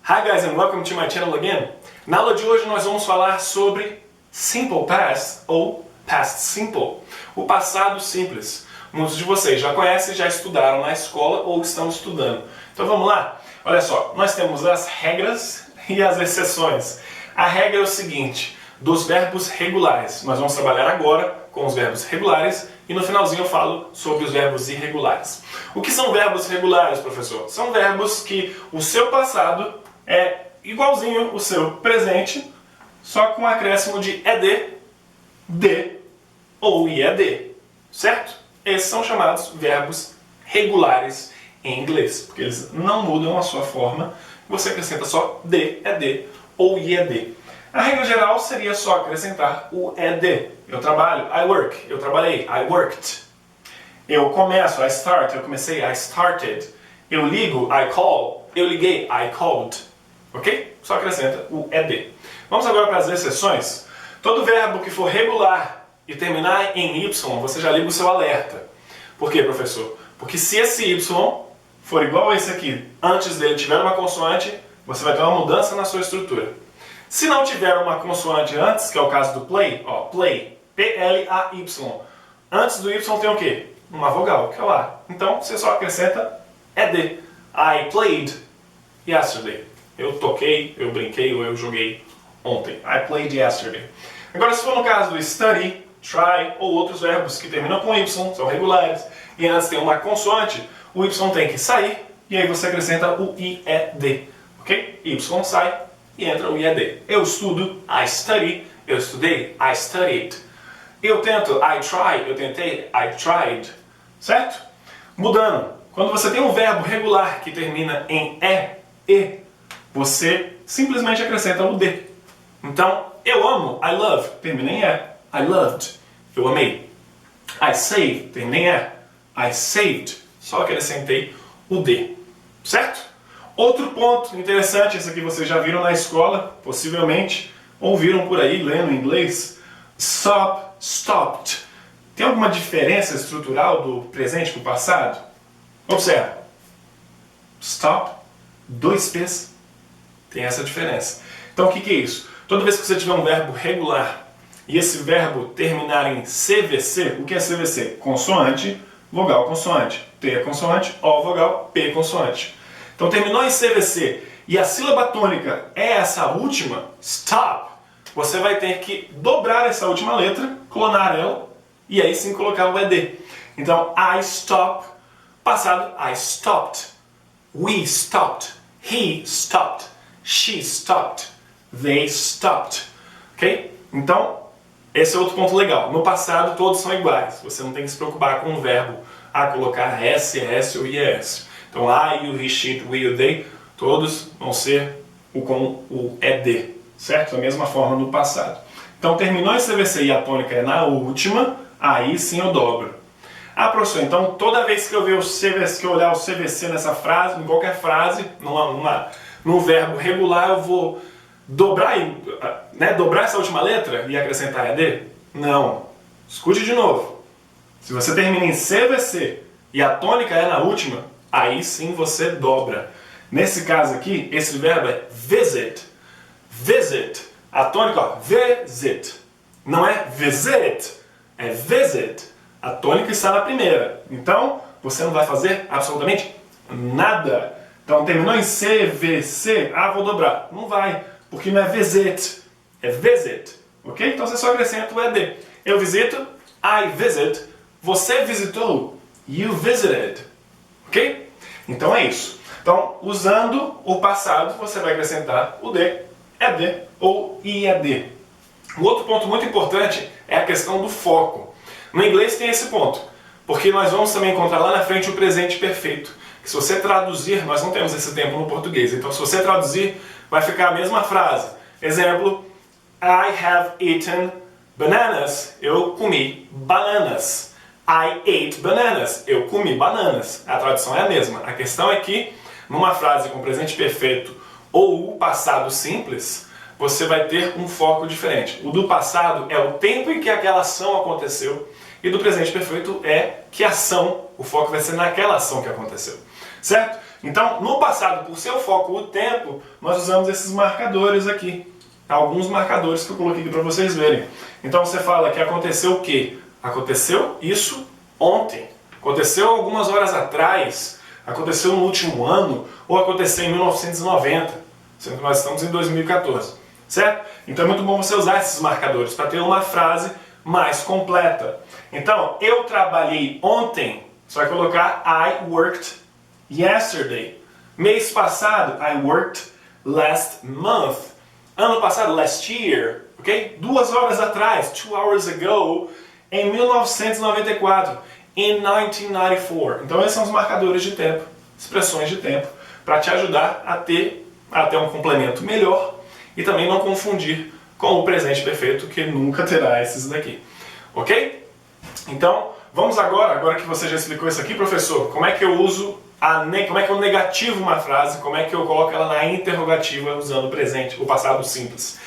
Hi guys and welcome to my channel again. Na aula de hoje nós vamos falar sobre Simple Past ou Past Simple, o passado simples. Muitos de vocês já conhecem, já estudaram na escola ou estão estudando. Então vamos lá? Olha só, nós temos as regras e as exceções. A regra é o seguinte, dos verbos regulares. Nós vamos trabalhar agora com os verbos regulares e no finalzinho eu falo sobre os verbos irregulares. O que são verbos regulares, professor? São verbos que o seu passado é igualzinho o seu presente, só com acréscimo de ed, de ou ied, certo? Esses são chamados verbos regulares em inglês, porque eles não mudam a sua forma, você acrescenta só de, ed ou ied. A regra geral seria só acrescentar o ed. Eu trabalho, I work, eu trabalhei, I worked. Eu começo, I start, eu comecei, I started. Eu ligo, I call, eu liguei, I called. Ok? Só acrescenta o ed. Vamos agora para as exceções. Todo verbo que for regular e terminar em y, você já liga o seu alerta. Por quê, professor? Porque se esse y for igual a esse aqui, antes dele tiver uma consoante, você vai ter uma mudança na sua estrutura. Se não tiver uma consoante antes, que é o caso do play, ó, play, P-L-A-Y, antes do y tem o quê? Uma vogal, que é o A. Então você só acrescenta ed. I played yesterday. Eu toquei, eu brinquei ou eu joguei ontem. I played yesterday. Agora, se for no caso do study, try ou outros verbos que terminam com y, são regulares, e antes tem uma consoante, o y tem que sair, e aí você acrescenta o ied. Ok? Y sai e entra o ied. Eu estudo, I study. Eu estudei, I studied. Eu tento, I try. Eu tentei, I tried. Certo? Mudando. Quando você tem um verbo regular que termina em e, você simplesmente acrescenta o de. Então, eu amo, I love, termina em e. I loved, eu amei. I save, termina em e. I saved, só acrescentei o de. Certo? Outro ponto interessante, esse aqui vocês já viram na escola, possivelmente, ou viram por aí, lendo em inglês. Stop, stopped. Tem alguma diferença estrutural do presente para o passado? Observa. Stop, dois P's. Tem essa diferença. Então o que é isso? Toda vez que você tiver um verbo regular e esse verbo terminar em CVC, o que é CVC? Consoante, vogal, consoante. T é consoante, O vogal, P consoante. Então terminou em CVC e a sílaba tônica é essa última, stop, você vai ter que dobrar essa última letra, clonar ela e aí sim colocar o ed. Então I stop, passado I stopped, we stopped, he stopped, she stopped, they stopped. Ok? Então, esse é outro ponto legal. No passado, todos são iguais. Você não tem que se preocupar com o verbo a colocar S, S ou IS. Então, I, you, he, she, we, you, they, todos vão ser com o ed. Certo? Da mesma forma no passado. Então, terminou em CVC e a tônica é na última, aí sim eu dobro. Ah, professor, então toda vez que eu ver o CVC, que eu olhar o CVC nessa frase, em qualquer frase, num verbo regular, eu vou dobrar essa última letra e acrescentar ed? Não. Escute de novo. Se você termina em CVC e a tônica é na última, aí sim você dobra. Nesse caso aqui, esse verbo é visit. Visit. A tônica, ó, visit. Não é visit, é visit. A tônica está na primeira. Então, você não vai fazer absolutamente nada. Então, terminou em CVC, vou dobrar. Não vai, porque não é visit, é visit. Ok? Então, você só acrescenta o ed. Eu visito, I visit. Você visitou, you visited. Ok? Então, é isso. Então, usando o passado, você vai acrescentar o de, ed ou ied. Um outro ponto muito importante é a questão do foco. No inglês tem esse ponto, porque nós vamos também encontrar lá na frente o presente perfeito. Que se você traduzir, nós não temos esse tempo no português, então se você traduzir, vai ficar a mesma frase. Exemplo, I have eaten bananas. Eu comi bananas. I ate bananas. Eu comi bananas. A tradução é a mesma. A questão é que, numa frase com presente perfeito ou o passado simples, você vai ter um foco diferente. O do passado é o tempo em que aquela ação aconteceu, e do presente perfeito é que ação, o foco vai ser naquela ação que aconteceu. Certo? Então, no passado, por seu foco o tempo, nós usamos esses marcadores aqui. Alguns marcadores que eu coloquei aqui para vocês verem. Então você fala que aconteceu o quê? Aconteceu isso ontem. Aconteceu algumas horas atrás. Aconteceu no último ano. Ou aconteceu em 1990. Sendo que nós estamos em 2014. Certo? Então é muito bom você usar esses marcadores para ter uma frase mais completa. Então, eu trabalhei ontem. Você vai colocar I worked yesterday. Mês passado, I worked last month. Ano passado, last year, ok? 2 horas atrás, 2 hours ago, em 1994, in 1994. Então esses são os marcadores de tempo, expressões de tempo, para te ajudar a ter um complemento melhor e também não confundir com o presente perfeito, que nunca terá esses daqui, ok? Então, vamos agora que você já explicou isso aqui, professor, como é que eu uso como é que eu negativo uma frase, como é que eu coloco ela na interrogativa usando o presente, o passado simples.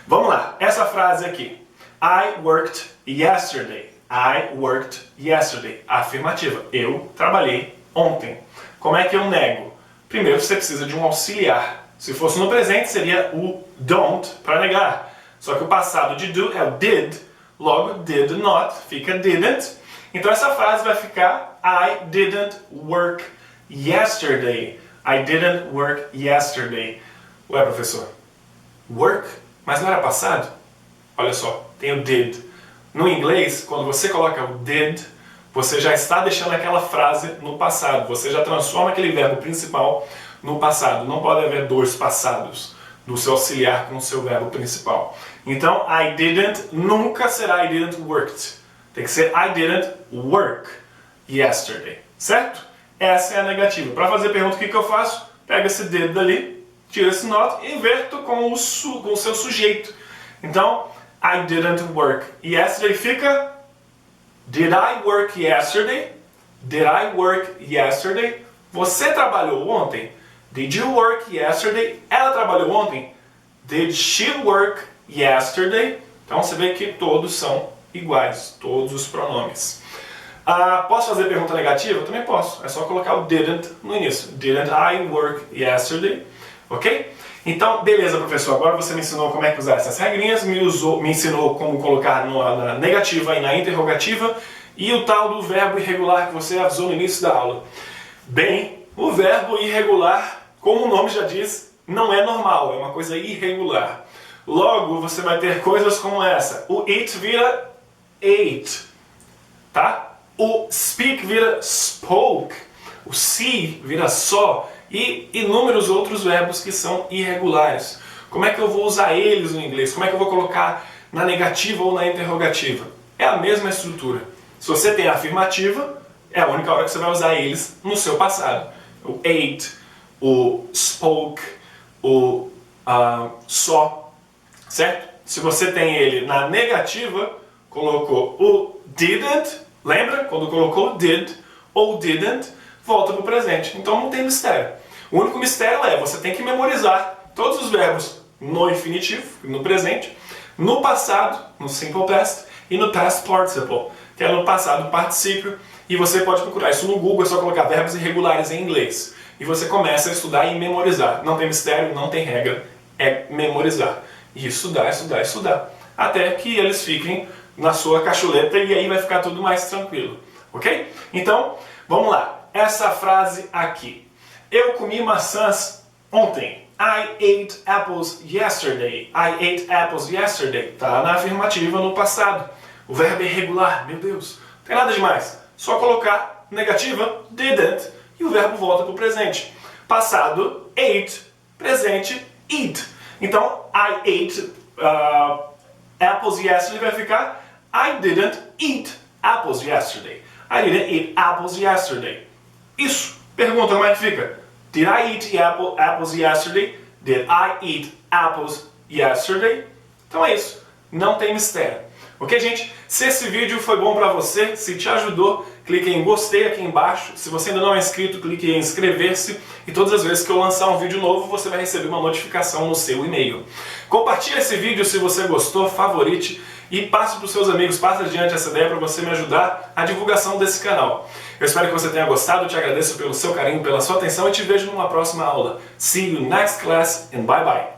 Vamos lá, essa frase aqui. I worked yesterday. I worked yesterday. Afirmativa. Eu trabalhei ontem. Como é que eu nego? Primeiro você precisa de um auxiliar. Se fosse no presente seria o don't para negar. Só que o passado de do é o did, logo did not fica didn't. Então essa frase vai ficar I didn't work yesterday. I didn't work yesterday. Ué, professor, work? Mas não era passado? Olha só, tem o did. No inglês, quando você coloca o did, você já está deixando aquela frase no passado. Você já transforma aquele verbo principal no passado. Não pode haver dois passados do seu auxiliar com o seu verbo principal. Então, I didn't nunca será I didn't worked. Tem que ser I didn't work yesterday. Certo? Essa é a negativa. Para fazer a pergunta, o que eu faço? Pega esse did dali, tira esse not e inverto com o seu sujeito. Então, I didn't work yesterday fica Did I work yesterday? Did I work yesterday? Você trabalhou ontem? Did you work yesterday? Ela trabalhou ontem? Did she work yesterday? Então você vê que todos são iguais, todos os pronomes. Posso fazer pergunta negativa? Também posso. É só colocar o didn't no início. Didn't I work yesterday? Ok? Então, beleza, professor. Agora você me ensinou como é que usar essas regrinhas, me ensinou como colocar na negativa e na interrogativa e o tal do verbo irregular que você avisou no início da aula. Bem, o verbo irregular, como o nome já diz, não é normal, é uma coisa irregular. Logo, você vai ter coisas como essa. O it vira ate, tá? O speak vira spoke, o see vira saw e inúmeros outros verbos que são irregulares. Como é que eu vou usar eles no inglês? Como é que eu vou colocar na negativa ou na interrogativa? É a mesma estrutura. Se você tem a afirmativa, é a única hora que você vai usar eles no seu passado. O ate, o spoke, o saw, certo? Se você tem ele na negativa, colocou o didn't, lembra? Quando colocou did ou didn't, volta para o presente. Então não tem mistério. O único mistério é, você tem que memorizar todos os verbos no infinitivo, no presente, no passado, no simple past, e no past participle, que é no passado particípio, e você pode procurar isso no Google, é só colocar verbos irregulares em inglês. E você começa a estudar e memorizar. Não tem mistério, não tem regra, é memorizar. E estudar, estudar, estudar. Até que eles fiquem na sua cacholeta e aí vai ficar tudo mais tranquilo. Ok? Então, vamos lá. Essa frase aqui. Eu comi maçãs ontem. I ate apples yesterday. I ate apples yesterday. Tá na afirmativa no passado. O verbo é irregular. Meu Deus. Não tem nada demais. Só colocar negativa, didn't, e o verbo volta para o presente. Passado, ate. Presente, eat. Então, I ate apples yesterday vai ficar I didn't eat apples yesterday. I didn't eat apples yesterday. Isso. Pergunta como é que fica. Did I eat apples yesterday? Did I eat apples yesterday? Então é isso. Não tem mistério. Ok, gente? Se esse vídeo foi bom para você, se te ajudou, clique em gostei aqui embaixo. Se você ainda não é inscrito, clique em inscrever-se. E todas as vezes que eu lançar um vídeo novo, você vai receber uma notificação no seu e-mail. Compartilhe esse vídeo se você gostou, favorite e passe para os seus amigos, passe adiante essa ideia para você me ajudar a divulgação desse canal. Eu espero que você tenha gostado, te agradeço pelo seu carinho, pela sua atenção e te vejo numa próxima aula. See you next class and bye bye!